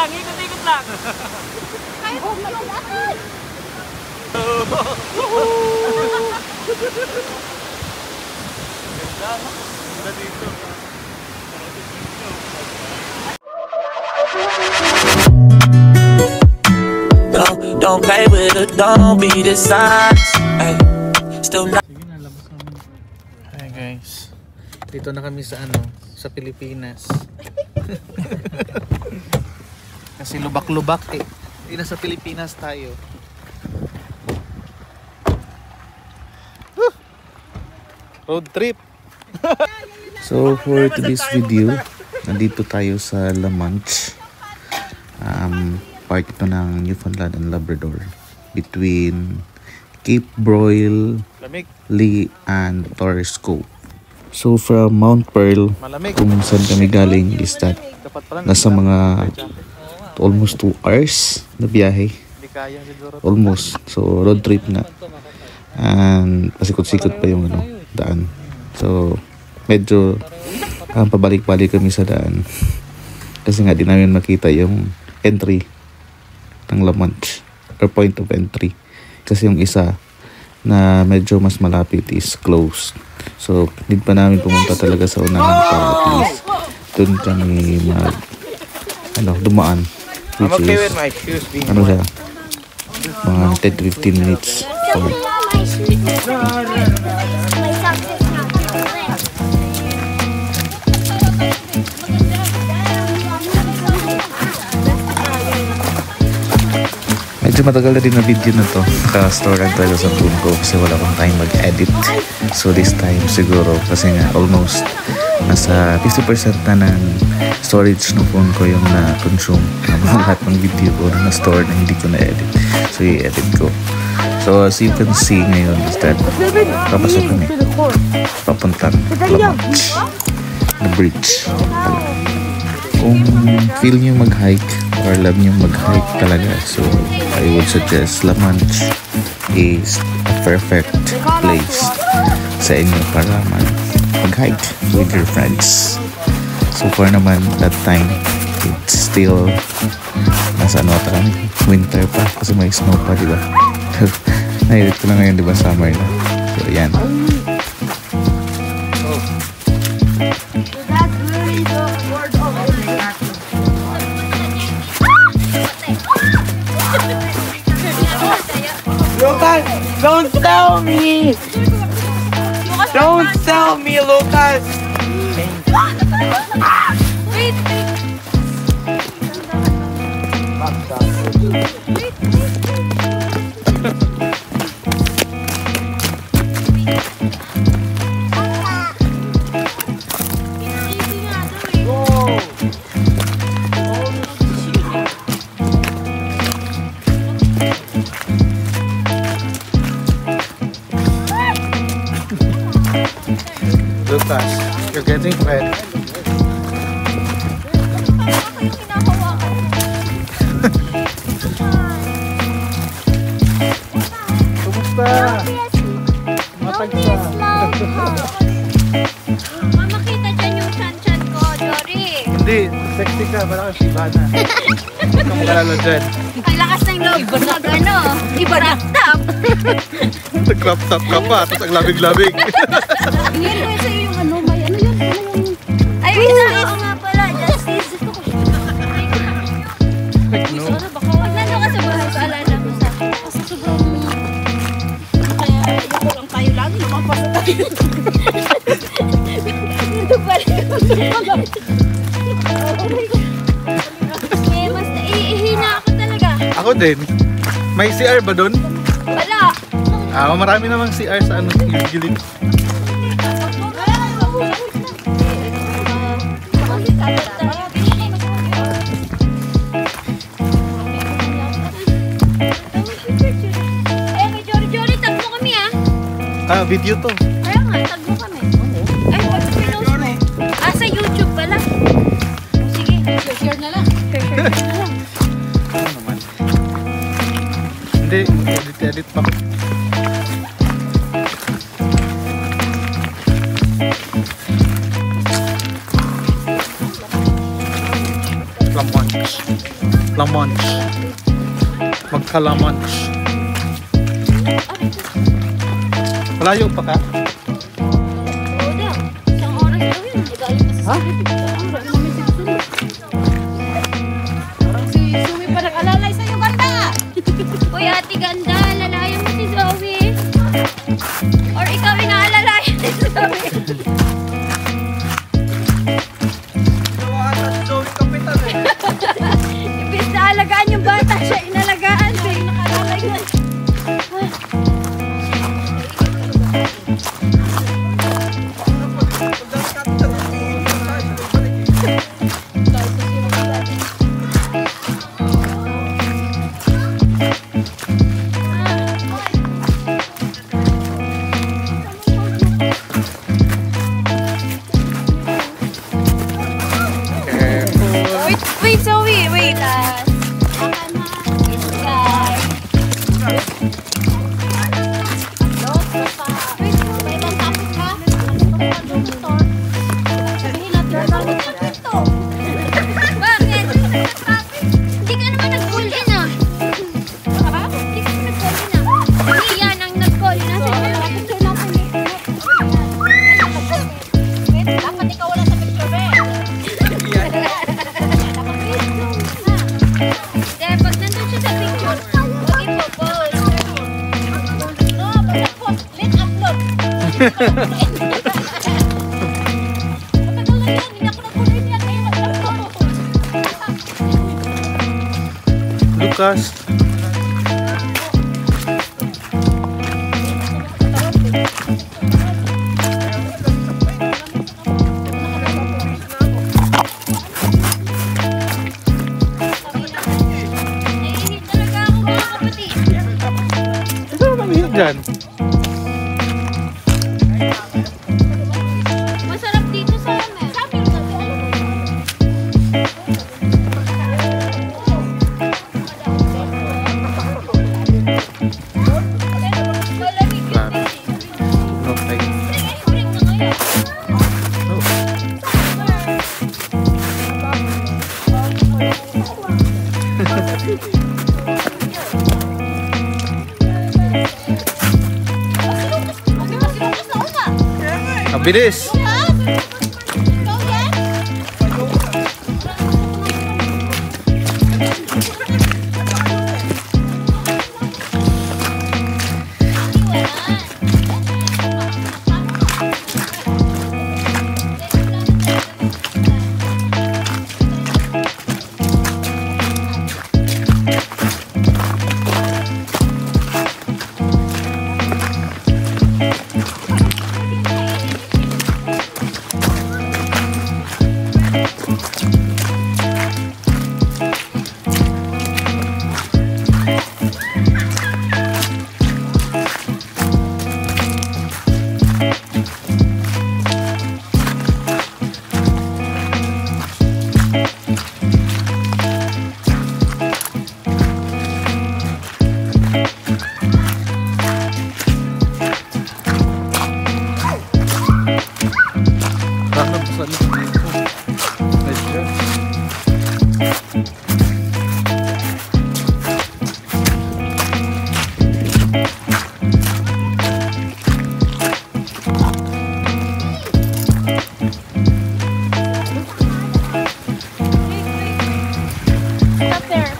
lang, ikot-ikot lang. Kaya ko malalakan. Ganda, no? Ganda dito. Don't play with it, don't be dishonest. Ay, still not. Sige na, labas namin. Hi guys. Dito na kami sa sa Pilipinas. Kasi lubak-lubak eh. Hindi na sa Pilipinas tayo. Road trip. So for today's video, nandito tayo sa La Manche. Part ito ng Newfoundland and Labrador between Cape Broyle, Lamig. Lee, and Torres Cove. So from Mount Pearl, Malamig. kung saan kami galing is that Dapat pala nasa mga almost 2 hours na biyahe. hindi kaya siguro. Almost. So road trip nga. And pasikot-sikot pa yung daan. So medyo pabalik-balik kami sa daan. Kasi nga di namin makita yung entry ng La Manche or point of entry. Kasi yung isa na medyo mas malapit is closed. So need pa namin pumunta talaga sa unahan para at least doon kami dumaan. Which is siya, mga 10 to 15 minutes. So, medyo matagal na din na video na to. Naka-store lang talaga sa phone ko kasi wala akong time mag-edit. So this time siguro kasi nga almost nasa 50% na ng storage ng phone ko yung na-consume ng lahat ng video ko na na-store na hindi ko na-edit. So i-edit ko. So as you can see ngayon is that papasok kami papuntang La Manche, the bridge. Kung feel nyo mag-hike or love nyo mag-hike talaga, so I would suggest La Manche is a perfect place sa inyo para mag-hike with your friends. So far naman that time it's still nasa winter pa kasi may snow pa, diba? Nailit ko na ngayon, diba, summer na. So yan. Lucas, don't tell me! Don't tell me, Lucas! Wait, Lucas, you're getting wet. Kumusta? Matagsa. makita dyan yung chan-chan ko, Jory. Hindi, sexy ka, parang si Ivana. Huwag kang magalala dyan. Ang lakas ng loob ko mag i-crop top. Nag-crop top ka pa, tapos ang labig-labig. Yan ko sa'yo yung may yun? Ay, oo nga pala, justice. Pag nandun ka sa bahay, paalala mo sa akin. Kasi sobrang kaya ayoko lang tayo lagi, lumampas tayo. Ito pala yung mas naihina ako talaga. Ako din. May CR ba doon? Wala. Marami namang CR sa gilid. Video to. Kaya nga, tagmo kami. Ay, what's pinost mo? Sa YouTube pala. Sige, share na lang. Share na lang. Ano naman? Hindi, edit pa ko. La Manche. Lamunch. Magka-lamunch. Malayo pa ka? Oo daw. Isang oras daw yun. Ha? Parang si Sumi pa nag-alalay sa'yo, ganda! Uy, ate ganda, alalayan mo si Zoe. Or ikaw inaalalayan ni Zoe. Ibig na alagaan yung bata, siya inalagaan. Siya yung nakalalay na. Wait, Zoe, wait. Bakit? Hindi ka naman nag-call in ah. Hindi ka nag-call in ah. Hindi yan ang nag-call in. Dapat ikaw wala sa picture, be. Pag nandun siya sa picture, huwag ipopost. No, pag post, let's upload. Matagal na yan, hindi ako nag-call yan. Ngayon mag-upload. Lucas. Naiinit talaga ako mga kapatid. Ano naman yun dyan? Masarap dito sa amin. Sa amin kasi alam mo. Malamig yun Claro. kasi. Okay. Break na ngayon. Oh. Mabilis. Stop there.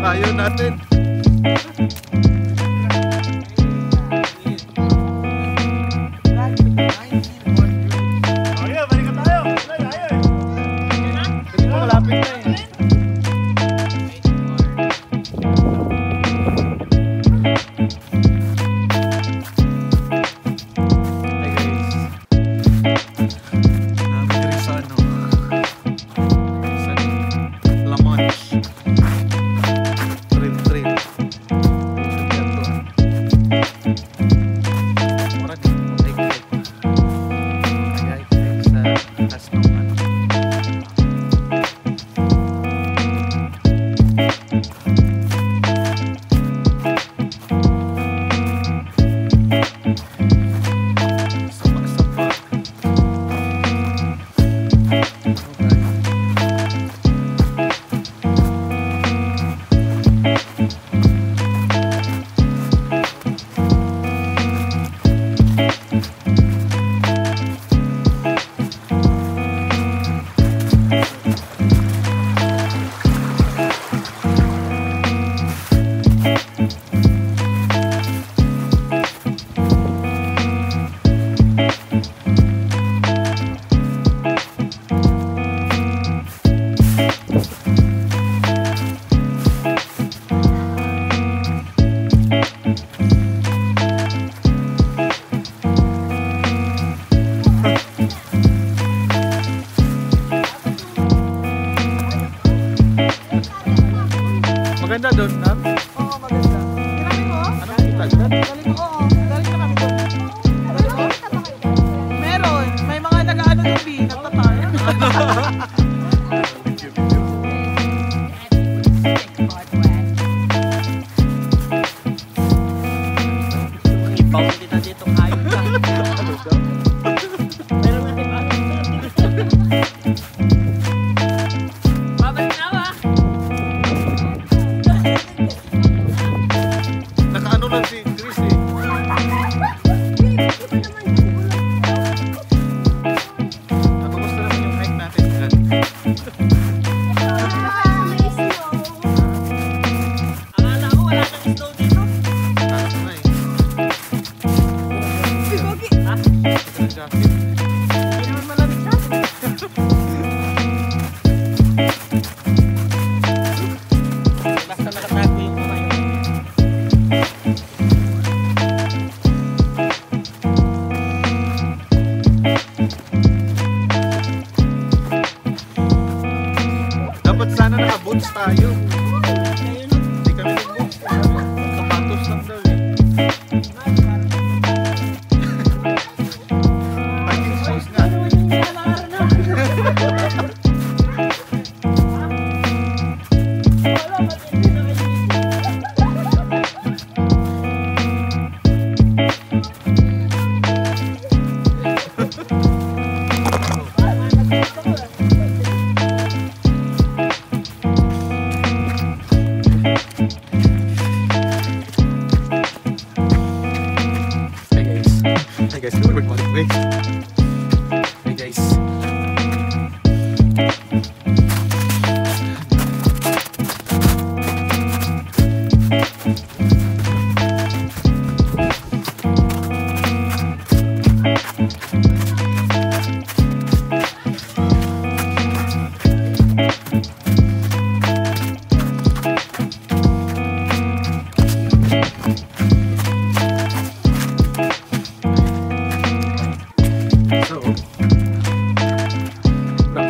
Ayaw natin. Malapit na eh. lakas ng ano. Sapak-sapak. Maganda doon, Nam? Oo, maganda. Ginamit mo? Anong kita doon? Galing mo? Oo, galing na kami doon. Galing mo? Meron. May mga nag-ano yung B, nagtatay. Ipaw kita dito kayo ka. Pero nakipaw kita. Babalik na ba? Nakaano lang si Chris eh. Kamusta naman yung hike natin? Akala ko wala nang snow dito. Ano na eh. Si Gogi. Ha? Ito ng jacket. Hindi naman malamig sa atin. Basta nakatago yung kamay. Dapat sana naka-boots tayo. Ngayon no? Hindi kami nag-boots. Sapatos lang daw eh. Parking shoes nga. Hey guys. Hey guys, can we record it, please? Hey guys. So, no.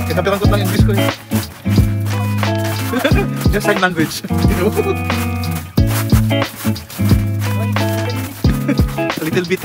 Kinabiran ko lang English ko eh. Just sign language. A little bit.